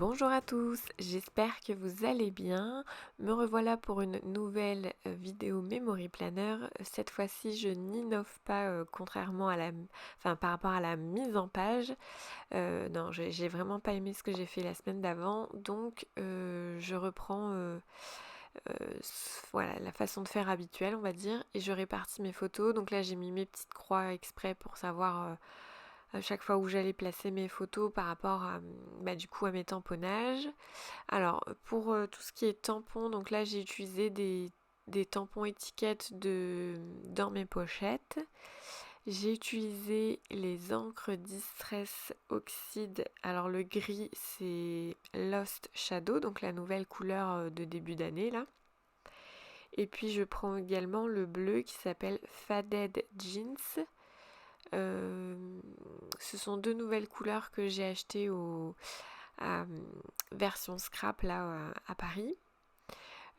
Bonjour à tous, j'espère que vous allez bien. Me revoilà pour une nouvelle vidéo Memory Planner. Cette fois-ci, je n'innove pas contrairement à par rapport à la mise en page. Non, j'ai vraiment pas aimé ce que j'ai fait la semaine d'avant, donc je reprends voilà, la façon de faire habituelle, on va dire, et je répartis mes photos. Donc là, j'ai mis mes petites croix exprès pour savoir à chaque fois où j'allais placer mes photos par rapport à, du coup, à mes tamponnages. Alors, pour tout ce qui est tampons, donc là, j'ai utilisé des tampons étiquettes dans mes pochettes. J'ai utilisé les encres Distress Oxide. Alors, le gris, c'est Lost Shadow, donc la nouvelle couleur de début d'année, là. Et puis, je prends également le bleu qui s'appelle Faded Jeans. Ce sont deux nouvelles couleurs que j'ai achetées à version scrap là à Paris.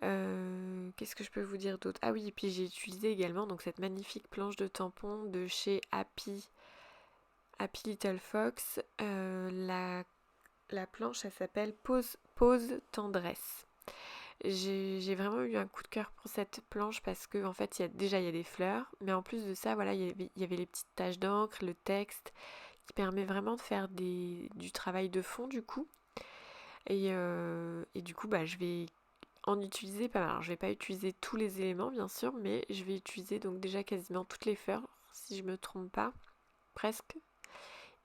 Qu'est-ce que je peux vous dire d'autre? Ah oui, et puis j'ai utilisé également donc cette magnifique planche de tampons de chez Happy Little Fox. La planche, elle s'appelle Pause Tendresse. J'ai vraiment eu un coup de cœur pour cette planche parce que en fait il y a des fleurs, mais en plus de ça, voilà, il y avait les petites taches d'encre, le texte qui permet vraiment de faire du travail de fond du coup. Et du coup, je vais en utiliser pas mal. Alors, je vais pas utiliser tous les éléments, bien sûr, mais je vais utiliser donc déjà quasiment toutes les fleurs, si je me trompe pas, presque.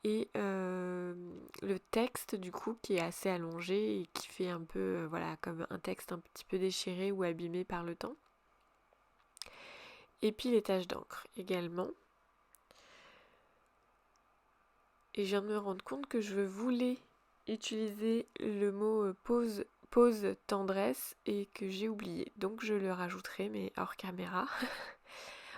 Et le texte, du coup, qui est assez allongé et qui fait un peu, voilà, comme un texte un petit peu déchiré ou abîmé par le temps. Et puis les taches d'encre également. Et je viens de me rendre compte que je voulais utiliser le mot pause tendresse et que j'ai oublié. Donc je le rajouterai mais hors caméra.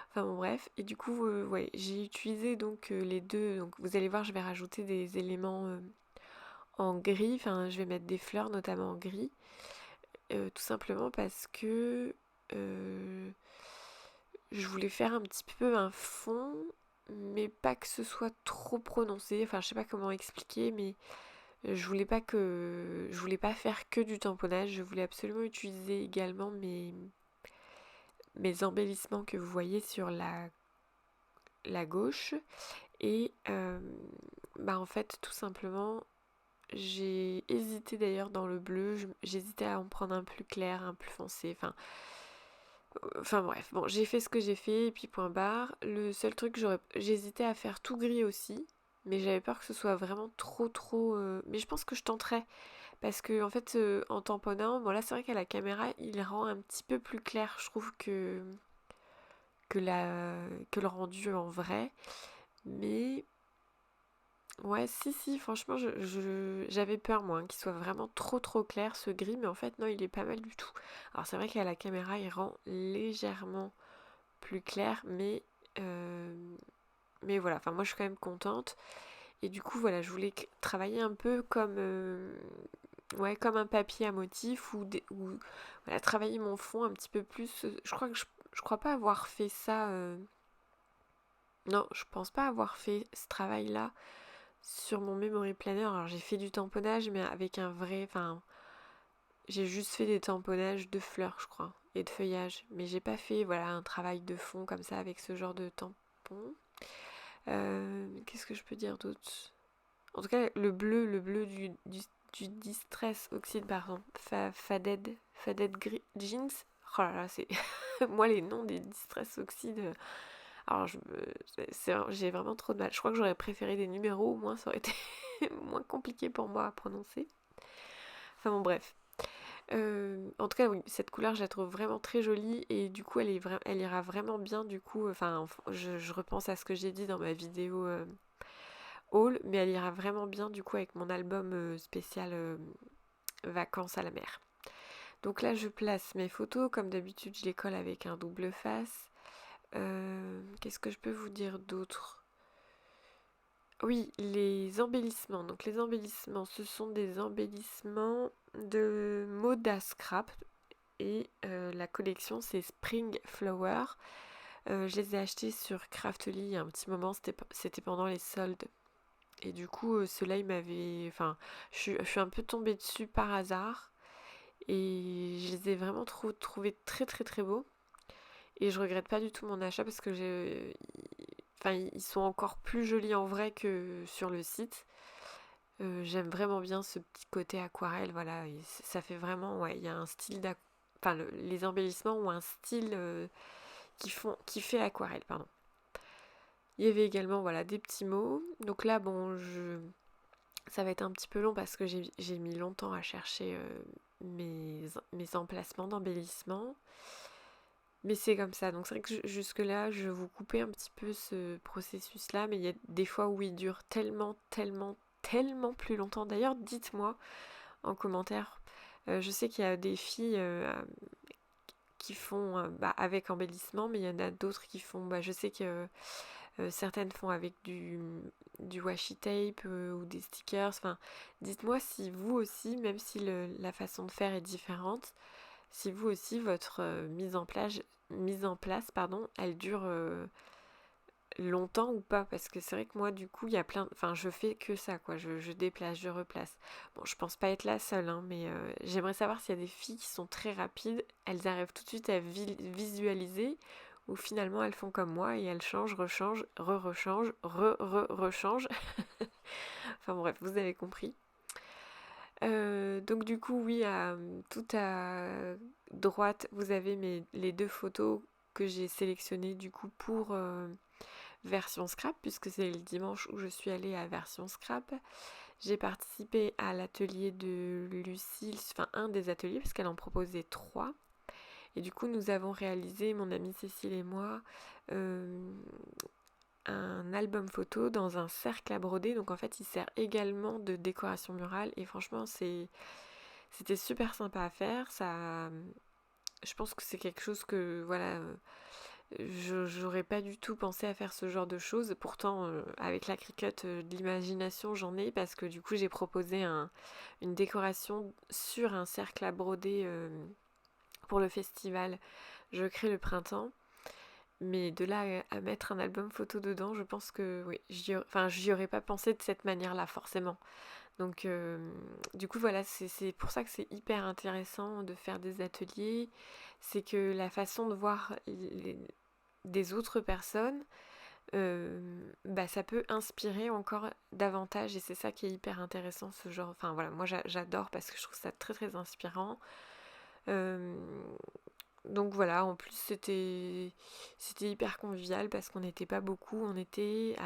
Enfin bon bref. Et du coup ouais, j'ai utilisé donc les deux. Donc vous allez voir, je vais rajouter des éléments en gris. Enfin je vais mettre des fleurs notamment en gris. Tout simplement parce que je voulais faire un petit peu un fond, mais pas que ce soit trop prononcé. Enfin je sais pas comment expliquer, mais je voulais pas faire que du tamponnage, je voulais absolument utiliser également mes embellissements que vous voyez sur la gauche. Et en fait, tout simplement, j'ai hésité d'ailleurs dans le bleu, j'hésitais à en prendre un plus clair, un plus foncé, enfin bref, bon, j'ai fait ce que j'ai fait et puis point barre. Le seul truc, j'hésitais à faire tout gris aussi, mais j'avais peur que ce soit vraiment trop. Mais je pense que je tenterai. Parce que en fait, en tamponnant, bon là c'est vrai qu'à la caméra, il rend un petit peu plus clair, je trouve, que le rendu en vrai. Mais ouais, si, franchement, j'avais peur moi, qu'il soit vraiment trop clair ce gris, mais en fait non, il est pas mal du tout. Alors c'est vrai qu'à la caméra, il rend légèrement plus clair, euh, mais voilà, enfin moi je suis quand même contente. Et du coup voilà, je voulais travailler un peu comme ouais, comme un papier à motif ou voilà, travailler mon fond un petit peu plus. Je crois pas avoir fait ça. Non, je pense pas avoir fait ce travail-là sur mon memory planner. Alors j'ai fait du tamponnage, mais avec un vrai. Enfin, j'ai juste fait des tamponnages de fleurs, je crois, et de feuillage. Mais j'ai pas fait voilà un travail de fond comme ça avec ce genre de tampon. Qu'est-ce que je peux dire d'autre? En tout cas, le bleu du Distress Oxide, pardon, Faded Jeans. Oh là là, c'est. Moi, les noms des Distress Oxide. Alors, j'ai vraiment trop de mal. Je crois que j'aurais préféré des numéros, au moins ça aurait été moins compliqué pour moi à prononcer. Enfin bon, bref. En tout cas, oui, cette couleur, je la trouve vraiment très jolie et du coup, elle ira vraiment bien. Du coup, enfin, je repense à ce que j'ai dit dans ma vidéo haul, mais elle ira vraiment bien du coup avec mon album spécial vacances à la mer. Donc là, je place mes photos. Comme d'habitude, je les colle avec un double face. Qu'est-ce que je peux vous dire d'autre? Oui, les embellissements. Donc les embellissements, ce sont des embellissements de Moda Scrap et la collection c'est Spring Flower. Je les ai achetés sur Craftly il y a un petit moment, c'était pendant les soldes. Et du coup, ceux-là, ils m'avaient... Enfin, je suis un peu tombée dessus par hasard. Et je les ai vraiment trouvés très très très beaux. Et je regrette pas du tout mon achat parce que enfin, ils sont encore plus jolis en vrai que sur le site. J'aime vraiment bien ce petit côté aquarelle, voilà. Et ça fait vraiment, ouais, il y a un style enfin, les embellissements ont un style qui fait aquarelle, pardon. Il y avait également, voilà, des petits mots. Donc là, bon, ça va être un petit peu long parce que j'ai mis longtemps à chercher mes emplacements d'embellissement. Mais c'est comme ça. Donc c'est vrai que jusque-là, je vous coupais un petit peu ce processus-là. Mais il y a des fois où il dure tellement, tellement, tellement plus longtemps. D'ailleurs, dites-moi en commentaire. Je sais qu'il y a des filles qui font avec embellissement, mais il y en a d'autres qui font... je sais que certaines font avec du washi tape ou des stickers. Enfin, dites-moi si vous aussi, même si la façon de faire est différente, si vous aussi votre mise en place, pardon, elle dure longtemps ou pas, parce que c'est vrai que moi du coup il y a enfin je fais que ça quoi, je déplace, je replace. Bon, je pense pas être la seule, hein, mais j'aimerais savoir s'il y a des filles qui sont très rapides, elles arrivent tout de suite à visualiser, ou finalement elles font comme moi et elles changent, rechangent, rechangent, rechangent. Enfin bref, vous avez compris. Donc du coup oui, tout à droite vous avez les deux photos que j'ai sélectionnées du coup pour version scrap, puisque c'est le dimanche où je suis allée à version scrap. J'ai participé à l'atelier de Lucille, enfin un des ateliers, parce qu'elle en proposait 3. Et du coup, nous avons réalisé, mon amie Cécile et moi, un album photo dans un cercle à broder. Donc en fait, il sert également de décoration murale. Et franchement, c'était super sympa à faire. Je pense que c'est quelque chose que, voilà, j'aurais pas du tout pensé à faire ce genre de choses. Pourtant, avec la Cricut, de l'imagination, j'en ai parce que du coup, j'ai proposé une décoration sur un cercle à broder pour le festival Je crée le printemps. Mais de là à mettre un album photo dedans, je pense que oui, j'y aurais pas pensé de cette manière-là forcément. Donc du coup voilà, c'est pour ça que c'est hyper intéressant de faire des ateliers. C'est que la façon de voir des autres personnes, ça peut inspirer encore davantage et c'est ça qui est hyper intéressant ce genre. Enfin voilà, moi j'adore parce que je trouve ça très très inspirant. Euh, donc voilà, en plus c'était hyper convivial parce qu'on n'était pas beaucoup, on était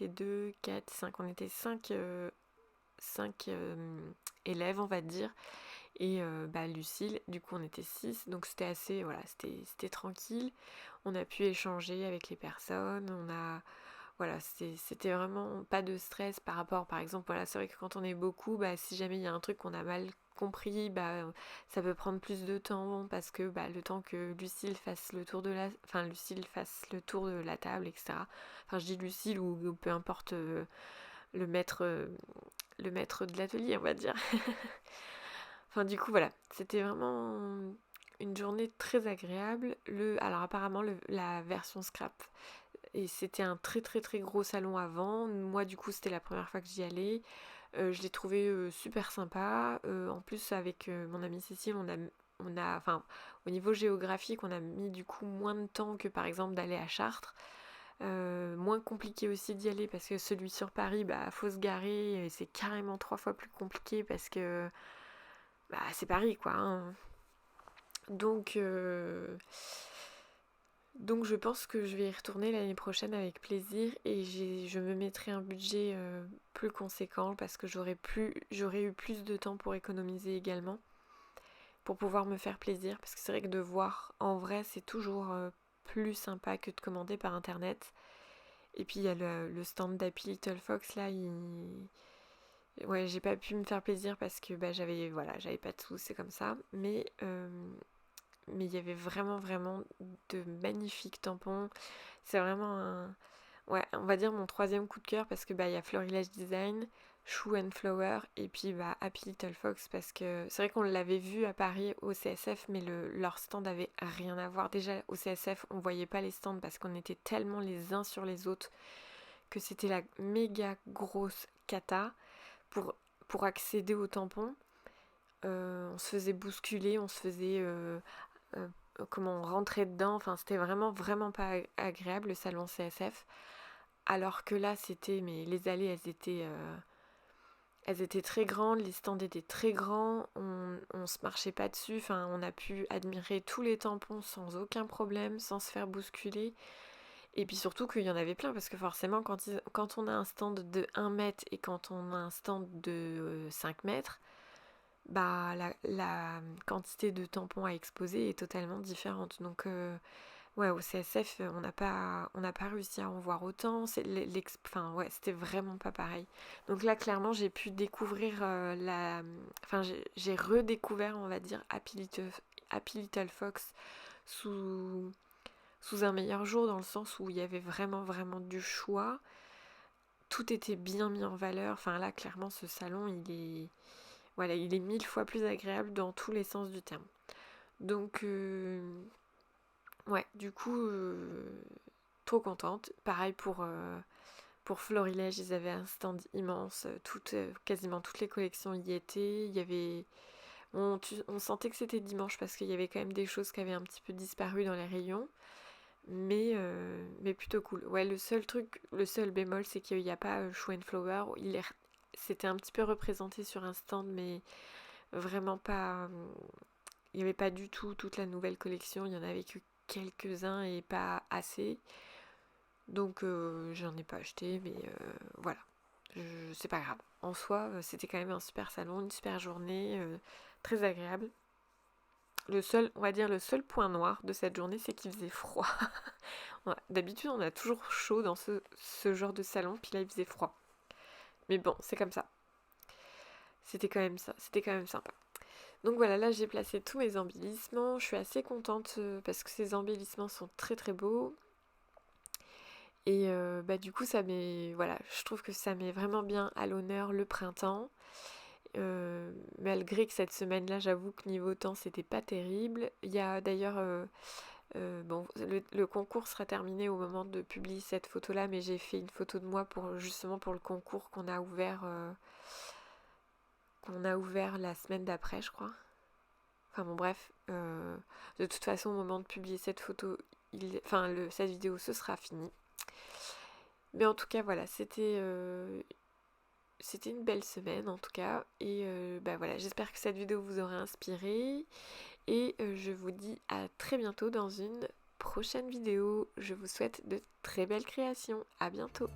2, 4, 5, on était 5 élèves on va dire et Lucille, du coup on était 6, donc c'était assez, voilà, c'était tranquille, on a pu échanger avec les personnes, voilà, c'était vraiment pas de stress par rapport, par exemple, voilà, c'est vrai que quand on est beaucoup, si jamais il y a un truc qu'on a mal compris, ça peut prendre plus de temps parce que le temps que Lucille fasse le tour Lucille fasse le tour de la table, etc. Enfin, je dis Lucille ou peu importe le maître, le maître de l'atelier, on va dire. Enfin, du coup, voilà, c'était vraiment une journée très agréable. Alors apparemment, la version scrap, et c'était un très très très gros salon avant. Moi, du coup, c'était la première fois que j'y allais. Je l'ai trouvé super sympa. En plus, avec mon amie Cécile, enfin, au niveau géographique, on a mis du coup moins de temps que par exemple d'aller à Chartres. Moins compliqué aussi d'y aller parce que celui sur Paris, faut se garer et c'est carrément 3 fois plus compliqué parce que c'est Paris quoi, hein. Donc, donc je pense que je vais y retourner l'année prochaine avec plaisir et je me mettrai un budget plus conséquent parce que j'aurais eu plus de temps pour économiser également, pour pouvoir me faire plaisir parce que c'est vrai que de voir en vrai c'est toujours plus sympa que de commander par internet. Et puis il y a le stand d'Happy Little Fox là, ouais, j'ai pas pu me faire plaisir parce que j'avais pas de sous, c'est comme ça. Mais il y avait vraiment vraiment de magnifiques tampons. C'est vraiment ouais, on va dire mon troisième coup de cœur parce que il y a Florilège Design, Shoe and Flower et puis Happy Little Fox parce que c'est vrai qu'on l'avait vu à Paris au CSF mais leur stand avait rien à voir. Déjà au CSF on voyait pas les stands parce qu'on était tellement les uns sur les autres que c'était la méga grosse cata pour, pour accéder au tampon. On se faisait bousculer, on se faisait euh, comment on rentrait dedans, enfin c'était vraiment vraiment pas agréable le salon CSF. Alors que là c'était, mais les allées elles étaient très grandes, les stands étaient très grands, on se marchait pas dessus, enfin on a pu admirer tous les tampons sans aucun problème, sans se faire bousculer. Et puis surtout qu'il y en avait plein, parce que forcément quand on a un stand de 1 mètre et quand on a un stand de 5 mètres, bah la quantité de tampons à exposer est totalement différente. Donc ouais, au CSF, on n'a pas réussi à en voir autant. Enfin ouais, c'était vraiment pas pareil. Donc là, clairement, j'ai pu découvrir enfin j'ai redécouvert, on va dire, Happy Little Fox sous un meilleur jour, dans le sens où il y avait vraiment vraiment du choix. Tout était bien mis en valeur. Enfin là, clairement, ce salon, voilà, il est 1000 fois plus agréable dans tous les sens du terme. Donc, ouais, du coup, trop contente. Pareil pour Florilège, ils avaient un stand immense. Quasiment toutes les collections y étaient. Il y avait... on sentait que c'était dimanche parce qu'il y avait quand même des choses qui avaient un petit peu disparu dans les rayons. Mais plutôt cool. Ouais, le seul bémol, c'est qu'il n'y a pas Show and Flower. C'était un petit peu représenté sur un stand, mais vraiment pas. Il n'y avait pas du tout toute la nouvelle collection. Il y en avait que quelques-uns et pas assez. Donc j'en ai pas acheté, mais voilà. C'est pas grave. En soi, c'était quand même un super salon, une super journée, très agréable. On va dire le seul point noir de cette journée, c'est qu'il faisait froid. Ouais, d'habitude, on a toujours chaud dans ce genre de salon, puis là, il faisait froid. Mais bon, c'est comme ça. C'était quand même sympa. Donc voilà, là, j'ai placé tous mes embellissements. Je suis assez contente parce que ces embellissements sont très très beaux. Et bah du coup, voilà, je trouve que ça met vraiment bien à l'honneur le printemps. Malgré que cette semaine-là, j'avoue que niveau temps, c'était pas terrible. Il y a d'ailleurs bon, le concours sera terminé au moment de publier cette photo-là, mais j'ai fait une photo de moi justement pour le concours qu'on a ouvert la semaine d'après, je crois. Enfin bon, bref, de toute façon, au moment de publier cette photo, cette vidéo, ce sera fini. Mais en tout cas, voilà, c'était une belle semaine en tout cas. Et bah voilà, j'espère que cette vidéo vous aura inspiré. Et je vous dis à très bientôt dans une prochaine vidéo. Je vous souhaite de très belles créations. À bientôt.